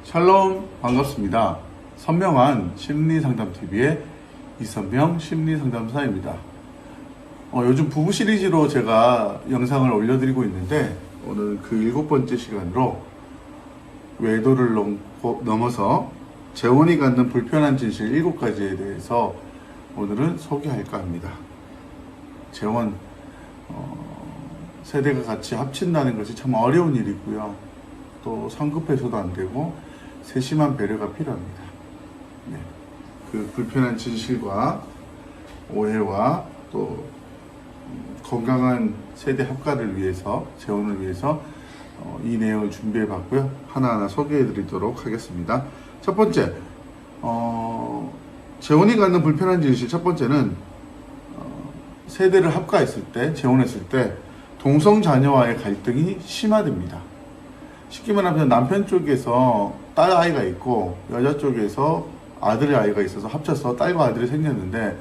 샬롬, 반갑습니다. 선명한 심리상담TV의 이선명 심리상담사입니다. 요즘 부부 시리즈로 제가 영상을 올려드리고 있는데 오늘 그 7번째 시간으로 외도를 넘어서 재혼이 갖는 불편한 진실 7가지에 대해서 오늘은 소개할까 합니다. 재혼, 세대가 같이 합친다는 것이 참 어려운 일이고요. 또 성급해서도 안 되고 세심한 배려가 필요합니다. 네. 그 불편한 진실과 오해와 또 건강한 세대 합가를 위해서, 재혼을 위해서 이 내용을 준비해 봤고요. 하나하나 소개해 드리도록 하겠습니다. 첫 번째, 재혼이 갖는 불편한 진실 첫 번째는 세대를 합가했을 때, 재혼했을 때 동성 자녀와의 갈등이 심화됩니다. 쉽게 말하면 남편 쪽에서 딸 아이가 있고 여자 쪽에서 아들의 아이가 있어서 합쳐서 딸과 아들이 생겼는데,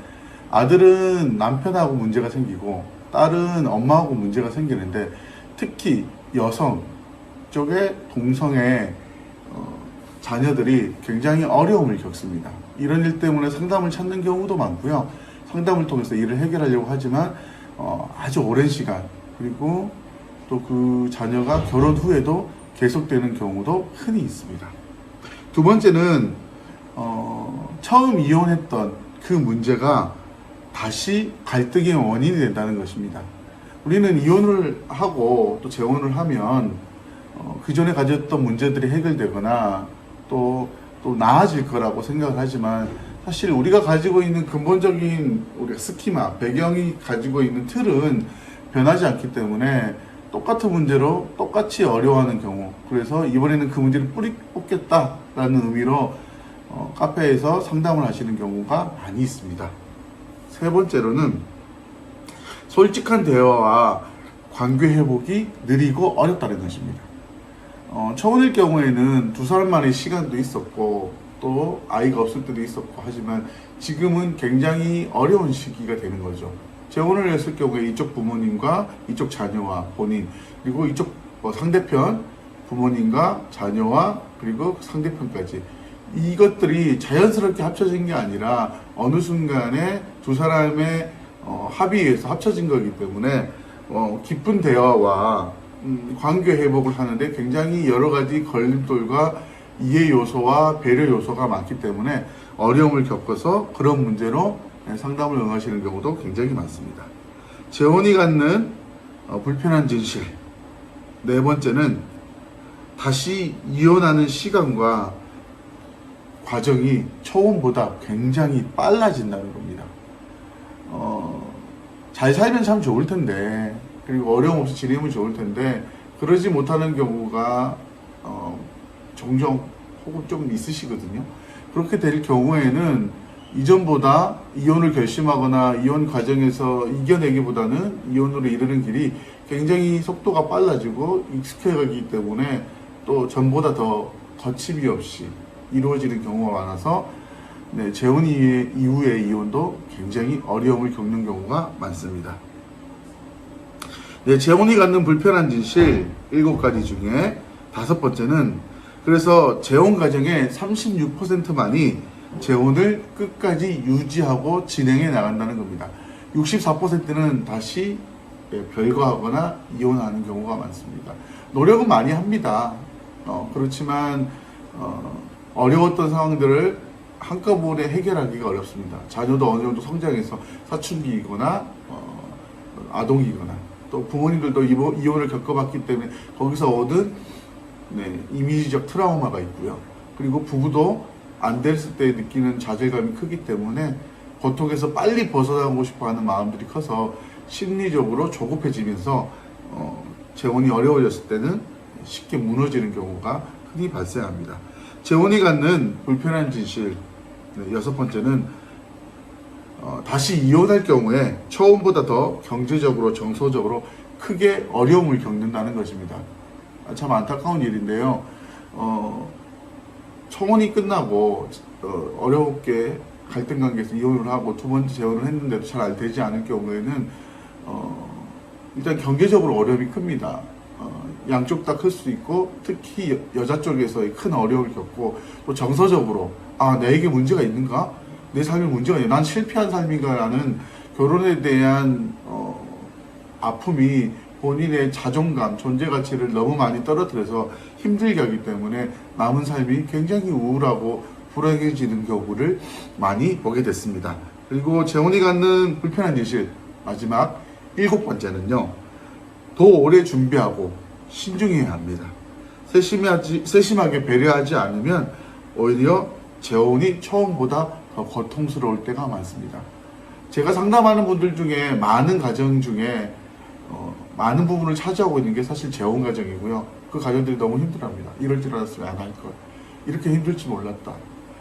아들은 남편하고 문제가 생기고 딸은 엄마하고 문제가 생기는데, 특히 여성 쪽의 동성의 자녀들이 굉장히 어려움을 겪습니다. 이런 일 때문에 상담을 찾는 경우도 많고요. 상담을 통해서 이를 해결하려고 하지만 아주 오랜 시간, 그리고 또 그 자녀가 결혼 후에도 계속되는 경우도 흔히 있습니다. 두 번째는 처음 이혼했던 그 문제가 다시 갈등의 원인이 된다는 것입니다. 우리는 이혼을 하고 또 재혼을 하면 그 전에 가졌던 문제들이 해결되거나 또 나아질 거라고 생각을 하지만, 사실 우리가 가지고 있는 근본적인 우리가 스키마, 배경이 가지고 있는 틀은 변하지 않기 때문에 똑같은 문제로 똑같이 어려워하는 경우, 그래서 이번에는 그 문제를 뿌리 뽑겠다라는 의미로 카페에서 상담을 하시는 경우가 많이 있습니다. 세 번째로는 솔직한 대화와 관계 회복이 느리고 어렵다는 것입니다. 처음일 경우에는 두 사람만의 시간도 있었고 또 아이가 없을 때도 있었고 하지만 지금은 굉장히 어려운 시기가 되는 거죠. 재혼을 했을 경우에 이쪽 부모님과 이쪽 자녀와 본인, 그리고 이쪽 상대편 부모님과 자녀와 그리고 상대편까지, 이것들이 자연스럽게 합쳐진 게 아니라 어느 순간에 두 사람의 합의에 의해서 합쳐진 거기 때문에 깊은 대화와 관계 회복을 하는데 굉장히 여러 가지 걸림돌과 이해 요소와 배려 요소가 많기 때문에 어려움을 겪어서 그런 문제로 상담을 응하시는 경우도 굉장히 많습니다. 재혼이 갖는 불편한 진실. 네 번째는 다시 이혼하는 시간과 과정이 처음보다 굉장히 빨라진다는 겁니다. 잘 살면 참 좋을 텐데, 그리고 어려움 없이 지내면 좋을 텐데, 그러지 못하는 경우가 종종 혹은 좀 있으시거든요. 그렇게 될 경우에는 이전보다 이혼을 결심하거나 이혼 과정에서 이겨내기보다는 이혼으로 이르는 길이 굉장히 속도가 빨라지고 익숙해가기 때문에 또 전보다 더 거침이 없이 이루어지는 경우가 많아서 재혼 이후의 이혼도 굉장히 어려움을 겪는 경우가 많습니다. 재혼이 갖는 불편한 진실 7가지 중에 5번째는, 그래서 재혼 과정의 36%만이 재혼을 끝까지 유지하고 진행해 나간다는 겁니다. 64%는 다시 별거하거나 이혼하는 경우가 많습니다. 노력은 많이 합니다. 그렇지만 어려웠던 상황들을 한꺼번에 해결하기가 어렵습니다. 자녀도 어느 정도 성장해서 사춘기이거나 아동이거나, 또 부모님들도 이혼을 겪어봤기 때문에 거기서 얻은 이미지적 트라우마가 있고요. 그리고 부부도 안 됐을 때 느끼는 좌절감이 크기 때문에 고통에서 빨리 벗어나고 싶어 하는 마음들이 커서 심리적으로 조급해지면서 재혼이 어려워졌을 때는 쉽게 무너지는 경우가 흔히 발생합니다. 재혼이 갖는 불편한 진실 6번째는 다시 이혼할 경우에 처음보다 더 경제적으로, 정서적으로 크게 어려움을 겪는다는 것입니다. 참 안타까운 일인데요. 청혼이 끝나고 어렵게 갈등 관계에서 이혼을 하고 두 번째 재혼을 했는데도 잘 되지 않을 경우에는 일단 경제적으로 어려움이 큽니다. 양쪽 다 클 수 있고, 특히 여자 쪽에서의 큰 어려움을 겪고, 또 정서적으로 내게 문제가 있는가? 내 삶에 문제가 있나? 난 실패한 삶인가라는 결혼에 대한 아픔이 본인의 자존감, 존재 가치를 너무 많이 떨어뜨려서 힘들게 하기 때문에 남은 삶이 굉장히 우울하고 불행해지는 경우를 많이 보게 됐습니다. 그리고 재혼이 갖는 불편한 진실, 마지막 7번째는요. 더 오래 준비하고 신중해야 합니다. 세심하게 배려하지 않으면 오히려 재혼이 처음보다 더 고통스러울 때가 많습니다. 제가 상담하는 분들 중에 많은 가정 중에 많은 부분을 차지하고 있는 게 사실 재혼 가정이고요. 그 가정들이 너무 힘들어합니다. 이럴 줄 알았으면 안 할 걸. 이렇게 힘들지 몰랐다.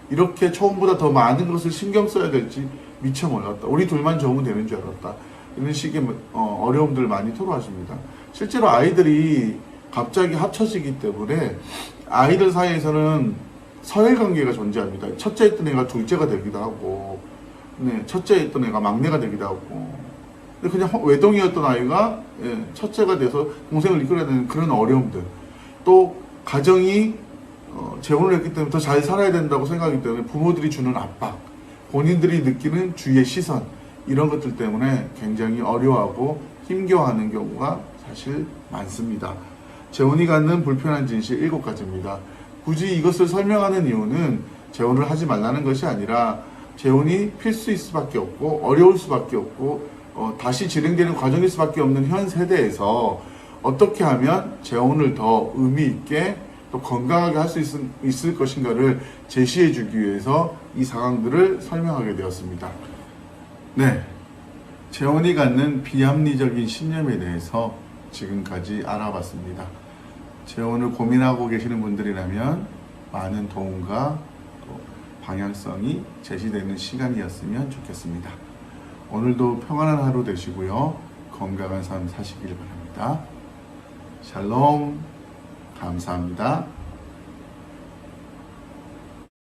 이렇게 처음보다 더 많은 것을 신경 써야 될지 미처 몰랐다. 우리 둘만 좋으면 되는 줄 알았다. 이런 식의 어려움들을 많이 토로하십니다. 실제로 아이들이 갑자기 합쳐지기 때문에 아이들 사이에서는 서열 관계가 존재합니다. 첫째 있던 애가 둘째가 되기도 하고, 첫째 있던 애가 막내가 되기도 하고, 그냥 외동이었던 아이가 첫째가 돼서 동생을 이끌어야 되는 그런 어려움들, 또 가정이 재혼을 했기 때문에 더 잘 살아야 된다고 생각하기 때문에 부모들이 주는 압박, 본인들이 느끼는 주위의 시선, 이런 것들 때문에 굉장히 어려워하고 힘겨워하는 경우가 사실 많습니다. 재혼이 갖는 불편한 진실 7가지입니다. 굳이 이것을 설명하는 이유는 재혼을 하지 말라는 것이 아니라 재혼이 필수일 수밖에 없고 어려울 수밖에 없고 다시 진행되는 과정일 수밖에 없는 현 세대에서 어떻게 하면 재혼을 더 의미 있게 또 건강하게 할 수 있을 것인가를 제시해 주기 위해서 이 상황들을 설명하게 되었습니다. 네, 재혼이 갖는 비합리적인 신념에 대해서 지금까지 알아봤습니다. 재혼을 고민하고 계시는 분들이라면 많은 도움과 또 방향성이 제시되는 시간이었으면 좋겠습니다. 오늘도 평안한 하루 되시고요. 건강한 삶 사시길 바랍니다. 샬롬, 감사합니다.